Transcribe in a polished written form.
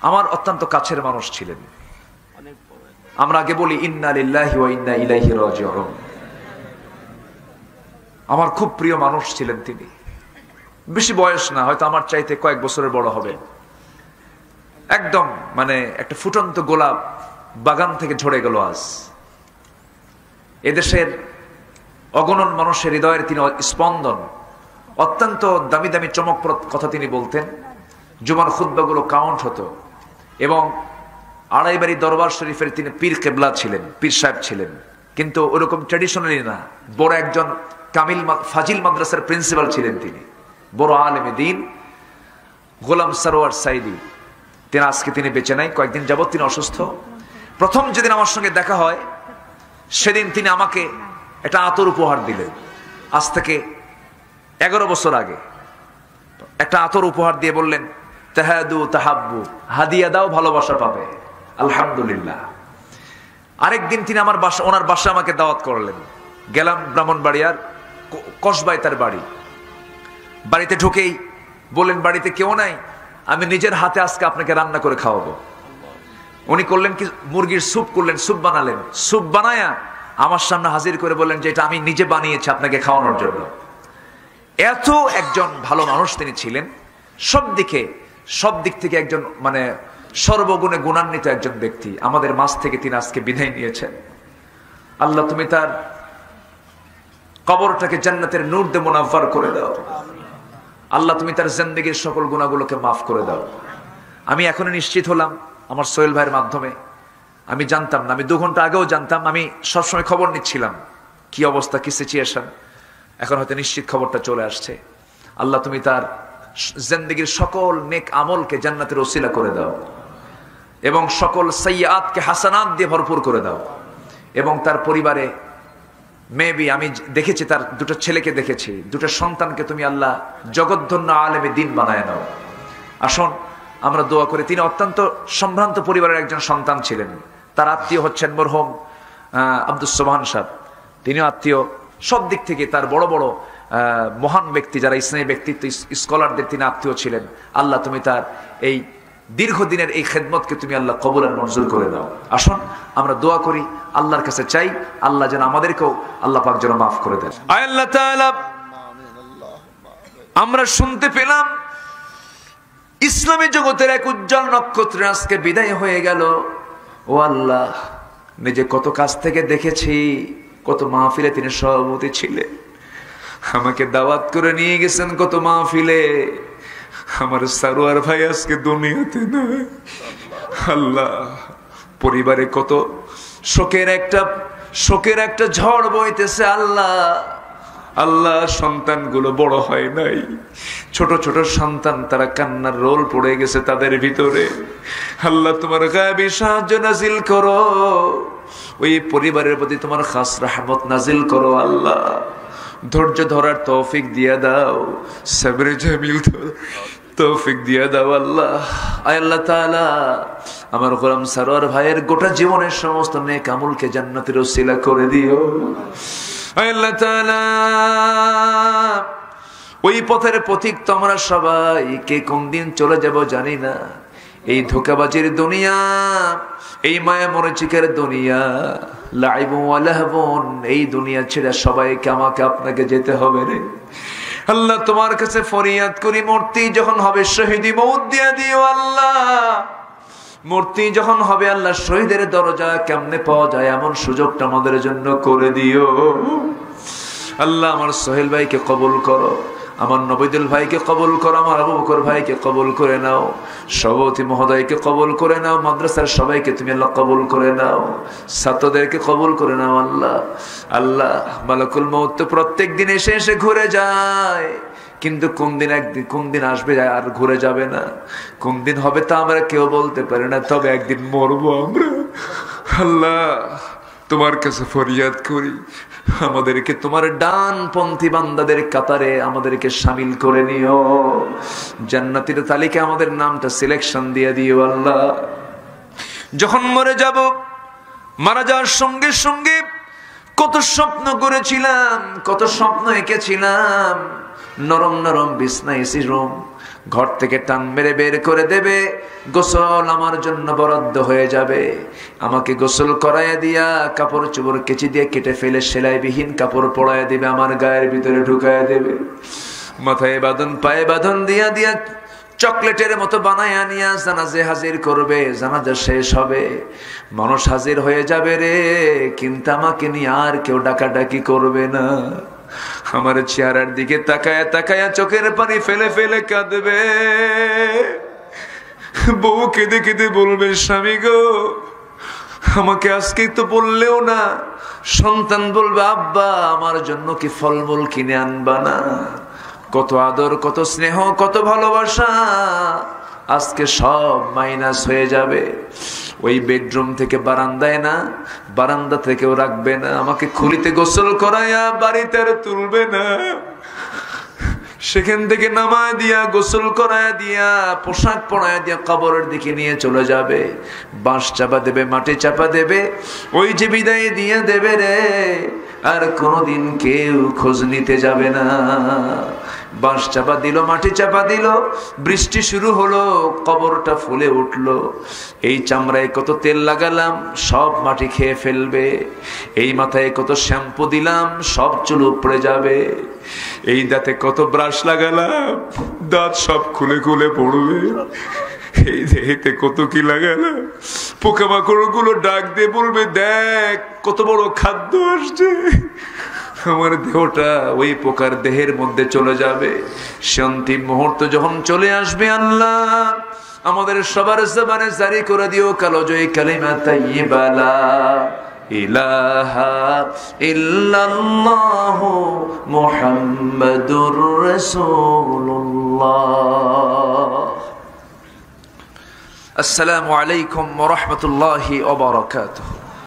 আমার অত্যন্ত কাছের মানুষ ছিলেন। আমরা আগে বলি ইন্না লিল্লাহি ওয়া ইন্না ইলাইহি রাজিউন। আমার খুব প্রিয় মানুষ ছিলেন তিনি। বেশি বয়স না, হয়তো আমার চাইতে কয়েক বছরের বড় হবেন। একদম মানে একটা ফুটন্ত গোলাপ বাগান থেকে ঝরে গেল আজ। এদেশের অগণন মানুষের হৃদয়ের তিনি স্পন্দন। অত্যন্ত দামি দামি চমকপ্রদ কথা তিনি বলতেন। জুমার খুতবাগুলো কাউন্ট হতো এবং আড়াইবাড়ি দরবার শরীফের তিনি পীর কেবলা ছিলেন, পীর সাহেব ছিলেন, কিন্তু ওরকম ট্র্যাডিশনালি না। বড় একজন কামিল ফাজিল মাদ্রাসার প্রিন্সিপাল ছিলেন তিনি, বড় আলেমে দ্বীন গোলাম সরোয়ার সাইদি। আজকে তিনি বেঁচে নাই, কয়েকদিন যাবত তিনি অসুস্থ। প্রথম যেদিন আমার সঙ্গে দেখা হয় সেদিন তিনি আমাকে একটা আতর উপহার দিলেন। আজ থেকে 11 বছর আগে একটা আতর উপহার দিয়ে বললেন, তাহাদু তাহাব্বু, হাদিয়া দাও ভালোবাসা পাবে। আলহামদুলিল্লাহ। আরেকদিন তিনি আমার বাসা, ওনার বাসা আমাকে দাওয়াত করলেন। গেলাম ব্রাহ্মণবাড়িয়ার কসবায় তার বাড়ি। বাড়িতে ঢুকেই বললেন, বাড়িতে কেউ নাই, আমি নিজের হাতে আজকে আপনাকে রান্না করে খাওয়াবো। উনি করলেন কি, মুরগির স্যুপ করলেন, স্যুপ বানালেন। স্যুপ বানায়া আমার সামনে হাজির করে বললেন যে এটা আমি নিজে বানিয়েছি আপনাকে খাওয়ানোর জন্য। এত একজন ভালো মানুষ তিনি ছিলেন। সব দিক থেকে একজন মানে সর্বগুণে গুণান্বিত একজন ব্যক্তি। আমাদের মাঝ থেকে তিনি আজকে বিদায় নিয়েছেন। আল্লাহ তুমি তার কবরটাকে জান্নাতের নূর দিয়ে মুনাফফার করে দাও। আল্লাহ তুমি তার জিন্দেগীর সকল গুনাহগুলোকে মাফ করে দাও। আমি এখনই নিশ্চিত হলাম আমার সোহেল ভাইয়ের মাধ্যমে। আমি জানতাম না, আমি 2 ঘন্টা আগেও জানতাম। আমি সবসময় খবর নিচ্ছিলাম কি অবস্থা, কি সিচুয়েশন। এখন হয়তো নিশ্চিত খবরটা চলে আসছে। আল্লাহ তুমি তার জিন্দেগীর সকল নেক আমলকে জান্নাতের ওসিলা করে দাও এবং সকল সাইয়্যাতকে হাসানাত দিয়ে ভরপুর করে দাও। এবং তার পরিবারে মেবি আমি দেখেছি, তার 2টা ছেলেকে দেখেছি, 2টা সন্তানকে তুমি আল্লাহ জগৎধন্য আলেমে দ্বীন বানায় নাও। আসুন আমরা দোয়া করি। তিনি অত্যন্ত সম্ভ্রান্ত পরিবারের একজন সন্তান ছিলেন। তার আত্মীয় হচ্ছেন মরহুম আব্দুস সোবহান সাহেব। তিনিও আত্মীয়। সব দিক থেকে তার বড় বড় মহান ব্যক্তি, যারা ইসলামী ব্যক্তিত্ব, স্কলারদের তিনি আত্মীয় ছিলেন। আল্লাহ তুমি তার এই দীর্ঘদিনের এই খেদমতকে তুমি আল্লাহ কবুল আর মঞ্জুর করে দাও। আসুন আমরা দোয়া করি, আল্লাহর কাছে চাই আল্লাহ যেন আমাদেরকেও আল্লাহ পাক যেন মাফ করে দেন। আল্লাহ তাআলা, আমরা শুনতে পেলাম ইসলামী জগতের এক উজ্জ্বল নক্ষত্র আজকে বিদায় হয়ে গেল। ও আল্লাহ, নিজে কত কাছ থেকে দেখেছি, কত মাহফিলে তিনি সভাপতি ছিলেন, আমাকে দাওয়াত করে নিয়ে গেছেন কত মাহফিলে। আমার সারোয়ার ভাই আজকে দুনিয়াতে নাই। আল্লাহ, পরিবারে কত শোকের একটা ঝড় বইতেছে। আল্লাহ, সন্তানগুলো বড় হয় নাই, ছোট ছোট সন্তান, তারা কান্নার রোল পড়ে গেছে তাদের ভিতরে। আল্লাহ, তোমার গায়েবী সাহায্য নাজিল করো, ওই পরিবারের প্রতি তোমার খাস রহমত নাজিল করো। আল্লাহ, ধৈর্য ধরার তৌফিক দিয়ে দাও, সবরে জামিল তৌফিক দিয়ে দাও। আল্লাহ তাআলা, আমার গোলাম সারোয়ার ভাইয়ের গোটা জীবনের সমস্ত নেক আমলকে জান্নাতের ওসিলা করে দিও। আল্লাহ তাআলা, ওই পথের পথিক তো আমরা সবাই, কে কোন দিন চলে যাব জানি না। এই ধোঁকাবাজির দুনিয়া, এই মায়া মরিচিকার দুনিয়া, লাইবু ওয়া লাহবুন, এই দুনিয়া ছেড়ে সবাইকে আমাকে আপনাকে যেতে হবে রে। আল্লাহ, তোমার কাছে ফরিয়াদ করি, মূর্তি যখন হবে শহীদি মউত দিয়ে দিও। আল্লাহ, মূর্তি যখন হবে আল্লাহ, শহীদের দরজা কেমনে পাওয়া যায় এমন সুযোগটা আমাদের জন্য করে দিও। আল্লাহ, আমার সোহেল ভাইকে কবুল করো, আমার নবীদুল ভাইকে কবুল করো, আমার আবু বকর ভাইকে কবুল করে নাও, সভাপতি মহোদয়কে কবুল করে নাও, মাদ্রাসার সবাইকে তুমি আল্লাহ কবুল করে নাও, ছাত্রদেরকে কবুল করে নাও। আল্লাহ, মালাকুল মউত তো প্রত্যেক দিন এসে এসে ঘুরে যায়, কিন্তু কোন দিন আসবে আর ঘুরে যাবে না। কোন দিন হবে তা আমরা কেউ বলতে পারি না, তবে একদিন মরবো আমরা। আল্লাহ, তোমার কাছে ফরিয়াদ করি, আমাদেরকে তোমার ডানপন্থী বান্দাদের কাতারে আমাদেরকে শামিল করে নিও, জান্নাতের তালিকায় আমাদের নামটা সিলেকশন দিয়ে দিও। আল্লাহ, যখন মরে যাব, মারা যাওয়ার সঙ্গে সঙ্গে কত স্বপ্ন করেছিলাম, কত স্বপ্ন এঁকেছিলাম, নরম নরম বিছনা, এসি রুম, ঘর থেকে টান মেরে বের করে দেবে, গোসল আমার জন্য বরাদ্দ হয়ে যাবে। আমাকে গোসল করাইয়া দিয়া কাপড় চোপড় কেচি দিয়ে কেটে ফেলে সেলাইবিহীন কাপড় পরাইয়া দিবে, আমার গায়ের ভিতরে ঢুকাইয়া দেবে, মাথায় বাঁধন পায়ে বাঁধন দিয়া দিয়া চকলেটের মতো বানায় নিয়া জানাজে হাজির করবে। জানাজা শেষ হবে, মানুষ হাজির হয়ে যাবে রে, কিন্তু আমাকে নিয়ে আর কেউ ডাকাডাকি করবে না। আমার চেহারার দিকে তাকায়া তাকায়া চোখের পানি ফেলে ফেলে কাঁদবে। বউ কেঁদে কেঁদে বলবে, স্বামী গো আমাকে আজকে তো বললেও না। সন্তান বলবে, আব্বা আমার জন্য কি ফলমূল কিনে আনবা না? কত আদর, কত স্নেহ, কত ভালোবাসা আজকে সব মাইনাস হয়ে যাবে। ওই বেডরুম থেকে বারান্দায় না, বারান্দা থেকেও রাখবে না, আমাকে খুলিতে গোসল করাইয়া বাড়িতে আর তুলবে না। সেখান থেকে নামায় দিয়া গোসল করায় দিয়া পোশাক পরায় দিয়া কবরের দিকে নিয়ে চলে যাবে। বাঁশ চাপা দেবে, মাটি চাপা দেবে, ওই যে বিদায় দিয়ে দেবে রে, আর কোনোদিন কেউ খোঁজ নিতে যাবে না। বাঁশ চাপা দিল, মাটি চাপা দিল, বৃষ্টি শুরু হলো, কবরটা ফুলে উঠলো। এই চামড়ায় কত তেল লাগালাম, সব মাটি খেয়ে ফেলবে। এই মাথায় কত শ্যাম্পু দিলাম, সব চুল উপড়ে যাবে। এই দাঁতে কত ব্রাশ লাগালাম, দাঁত সব খুলে খুলে পড়বে। এই দেহেতে কত কি লাগালাম, পোকামাকড় গুলো ডাক দিয়ে বলবে, দেখ কত বড় খাদ্য আসছে। আমার দেহটা ওই পোকার দেহের মধ্যে চলে যাবে। সে অন্তিম মুহূর্ত যখন চলে আসবে, আল্লাহ আমাদের সবার জবানে জারি করে দিও কালোজয়ী কালিমা তাইয়্যিবা লা ইলাহা ইল্লাল্লাহু মুহাম্মাদুর রাসূলুল্লাহ। আসসালামু আলাইকুম ওয়া রাহমাতুল্লাহি ওয়া বারাকাতুহু।